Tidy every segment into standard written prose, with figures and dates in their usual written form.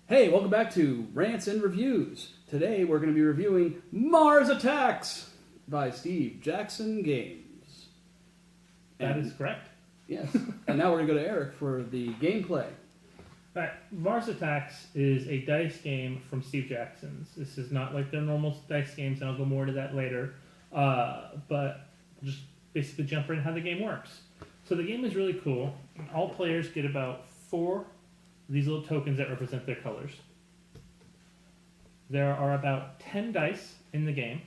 Hey, welcome back to Rants and Reviews. Today we're going to be reviewing Mars Attacks by Steve Jackson Games. That is correct. Yes. And now we're going to go to Eric for the gameplay. Right. Mars Attacks is a dice game from Steve Jackson's. This is not like their normal dice games, and I'll go more into that later. But just basically jump right in how the game works. So the game is really cool. All players get about 4 of these little tokens that represent their colors. There are about 10 dice in the game,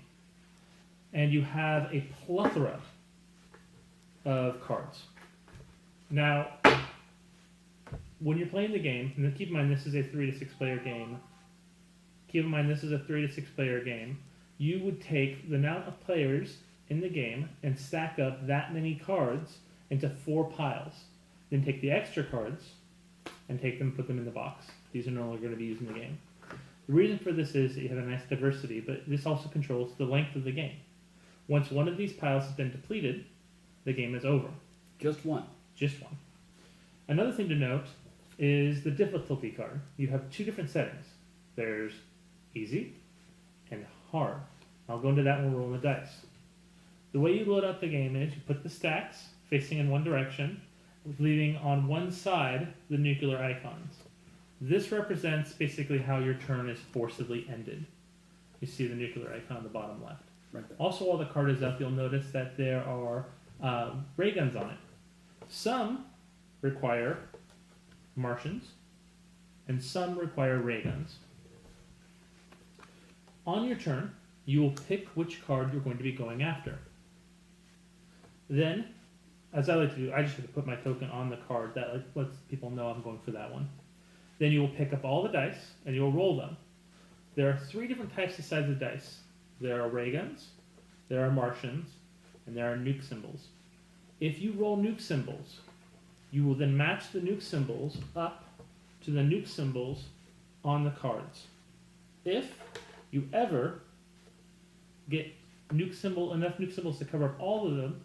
and you have a plethora of cards. Now, when you're playing the game, and keep in mind this is a 3 to 6 player game. Keep in mind this is a 3 to 6 player game. You would take the amount of players in the game and stack up that many cards into 4 piles. Then take the extra cards and put them in the box. These are no longer going to be used in the game. The reason for this is that you have a nice diversity, but this also controls the length of the game. Once one of these piles has been depleted, the game is over. Just one. Just one. Another thing to note is the difficulty card. You have 2 different settings. There's easy and hard. I'll go into that when we're rolling the dice. The way you load up the game is you put the stacks facing in one direction, leaving on one side the nuclear icons. This represents basically how your turn is forcibly ended. You see the nuclear icon on the bottom left. Right there. Also, while the card is up, you'll notice that there are ray guns on it. Some require Martians, and some require ray guns. On your turn, you will pick which card you're going to be going after. Then, as I like to do, I just have to put my token on the card. That lets people know I'm going for that one. Then you will pick up all the dice, and you will roll them. There are 3 different types of sides of dice. There are ray guns, there are Martians, and there are nuke symbols. If you roll nuke symbols, you will then match the nuke symbols up to the nuke symbols on the cards. If you ever get enough nuke symbols to cover up all of them,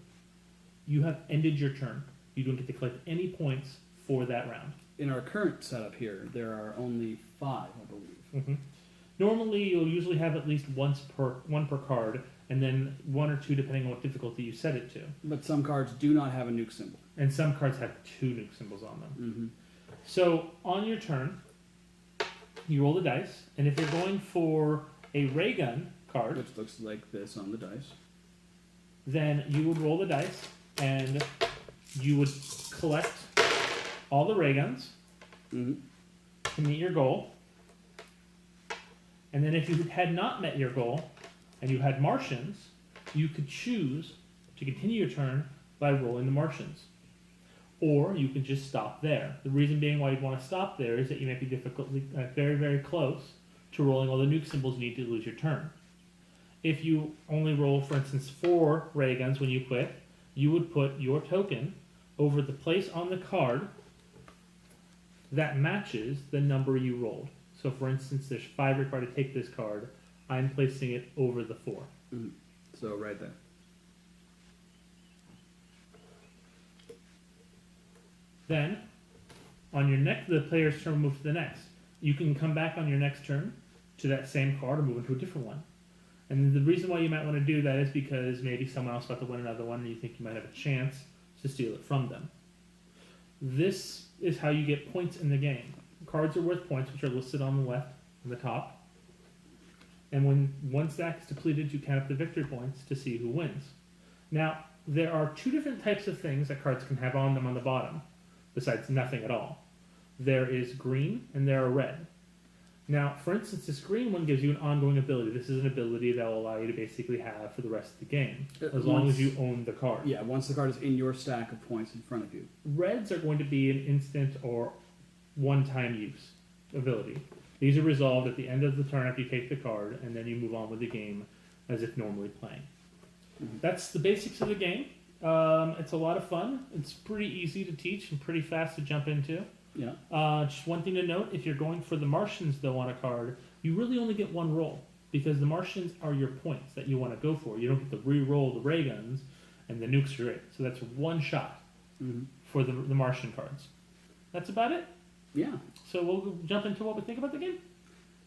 you have ended your turn. You don't get to collect any points for that round. In our current setup here, there are only 5, I believe. Mm-hmm. Normally, you'll usually have at least one per card, and then 1 or 2 depending on what difficulty you set it to. But some cards do not have a nuke symbol. And some cards have 2 nuke symbols on them. Mm-hmm. So, on your turn, you roll the dice, and if you're going for a ray gun card, Which looks like this on the dice. then you would roll the dice, and you would collect all the ray guns Mm-hmm. to meet your goal. And then if you had not met your goal, and you had Martians, you could choose to continue your turn by rolling the Martians. Or you could just stop there. The reason being why you'd want to stop there is that you might be very, very close to rolling all the nuke symbols you need to lose your turn. If you only roll, for instance, 4 ray guns when you quit, you would put your token over the place on the card that matches the number you rolled. So, for instance, there's 5 required to take this card. I'm placing it over the 4. Mm-hmm. So right there. Then, on your the player's turn will move to the next. You can come back on your next turn to that same card or move into a different one. And the reason why you might want to do that is because maybe someone else about to win another one and you think you might have a chance to steal it from them. This is how you get points in the game. Cards are worth points, which are listed on the left and the top. And when one stack is depleted, you count up the victory points to see who wins. Now, there are 2 different types of things that cards can have on them on the bottom, besides nothing at all. There is green and there are red. Now, for instance, this green one gives you an ongoing ability. This is an ability that will allow you to basically have for the rest of the game, as long as you own the card. Yeah, once the card is in your stack of points in front of you. Reds are going to be an instant or one-time use ability. These are resolved at the end of the turn after you take the card, and then you move on with the game as if normally playing. Mm-hmm. That's the basics of the game. It's a lot of fun. It's pretty easy to teach and pretty fast to jump into. Yeah. Just one thing to note, if you're going for the Martians, though, on a card, you really only get 1 roll, because the Martians are your points that you want to go for. You don't get to re-roll the ray guns, and the nukes are it. So that's 1 shot for the Martian cards. That's about it. Yeah. So we'll jump into what we think about the game.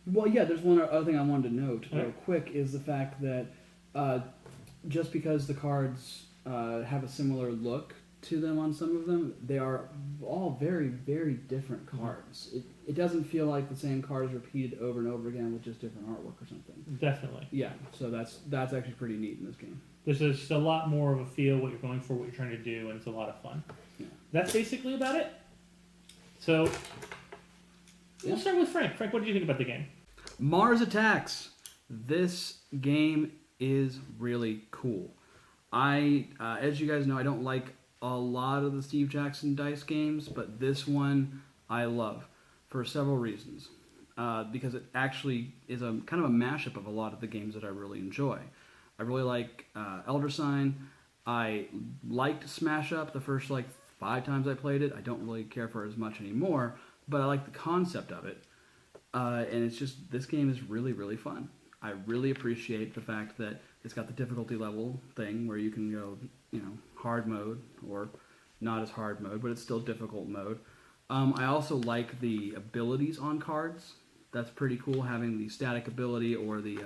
Well, yeah, there's one other thing I wanted to note real Alright. quick is the fact that just because the cards have a similar look to them on some of them, they are all very, very different cards. It doesn't feel like the same cards repeated over and over again with just different artwork or something. Definitely. Yeah, so that's actually pretty neat in this game. There's just a lot more of a feel what you're going for, what you're trying to do, and it's a lot of fun. Yeah. That's basically about it. So we'll start with Frank. Frank, what did you think about the game? Mars Attacks. This game is really cool. As you guys know, I don't like a lot of the Steve Jackson dice games, but this one I love for several reasons. Because it actually is a kind of a mashup of a lot of the games that I really enjoy. I really like Elder Sign. I liked Smash Up the first 5 times I played it. I don't really care for it as much anymore, but I like the concept of it. And it's just, this game is really, really fun. I really appreciate the fact that it's got the difficulty level thing where you can go, hard mode or not as hard mode, but it's still difficult mode. I also like the abilities on cards. That's pretty cool, having the static ability or the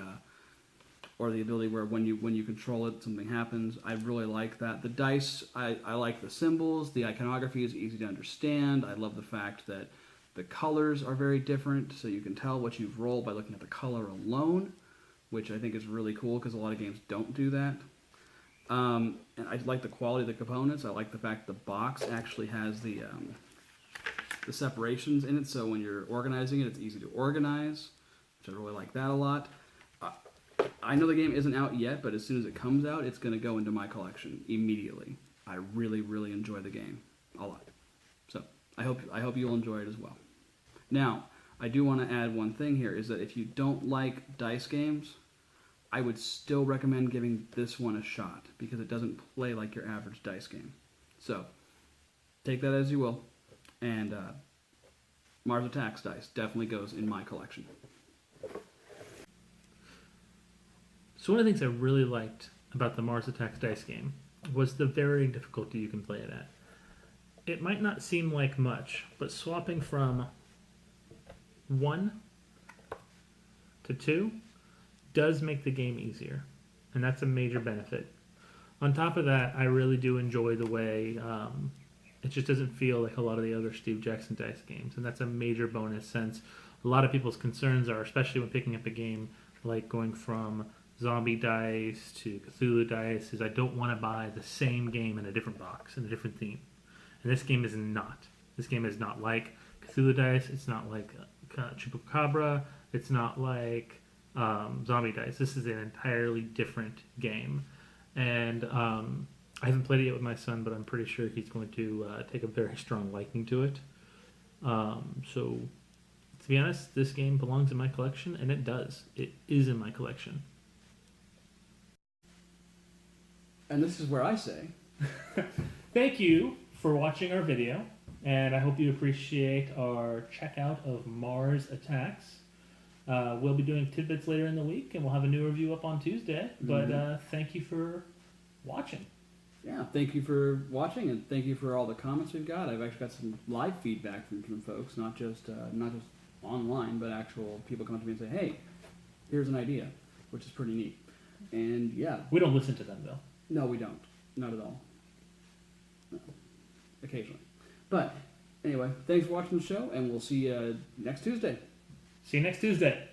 ability where when you control it, something happens. I really like that. The dice, I like the symbols. The iconography is easy to understand. I love the fact that the colors are very different, so you can tell what you've rolled by looking at the color alone, which I think is really cool because a lot of games don't do that. And I like the quality of the components. I like the fact the box actually has the separations in it, so when you're organizing it, it's easy to organize, which I really like that a lot. I know the game isn't out yet, but as soon as it comes out, it's going to go into my collection immediately. I really, really enjoy the game a lot. So I hope you'll enjoy it as well. Now, I do want to add one thing here, is that if you don't like dice games, I would still recommend giving this one a shot, because it doesn't play like your average dice game. So, take that as you will, and Mars Attacks dice definitely goes in my collection. So one of the things I really liked about the Mars Attacks dice game was the varying difficulty you can play it at. It might not seem like much, but swapping from 1 to 2 does make the game easier, and that's a major benefit. On top of that, I really do enjoy the way it just doesn't feel like a lot of the other Steve Jackson dice games, and that's a major bonus, since a lot of people's concerns are, especially when picking up a game like going from zombie dice to Cthulhu dice, is I don't want to buy the same game in a different box, in a different theme. And this game is not. This game is not like Cthulhu dice, it's not like Chupacabra, it's not like zombie dice. This is an entirely different game. And I haven't played it yet with my son, but I'm pretty sure he's going to take a very strong liking to it. So, to be honest, this game belongs in my collection, and it does. It is in my collection. And this is where I say, Thank you for watching our video, and I hope you appreciate our checkout of Mars Attacks. We'll be doing tidbits later in the week, and we'll have a new review up on Tuesday. But thank you for watching. yeah, thank you for watching, and thank you for all the comments we've got. I've actually got some live feedback from folks, not just online, but actual people come up to me and say, "Hey, here's an idea," which is pretty neat. And yeah, We don't listen to them, though. no, we don't, not at all. No. Occasionally, but anyway, thanks for watching the show, and we'll see you next Tuesday. See you next Tuesday.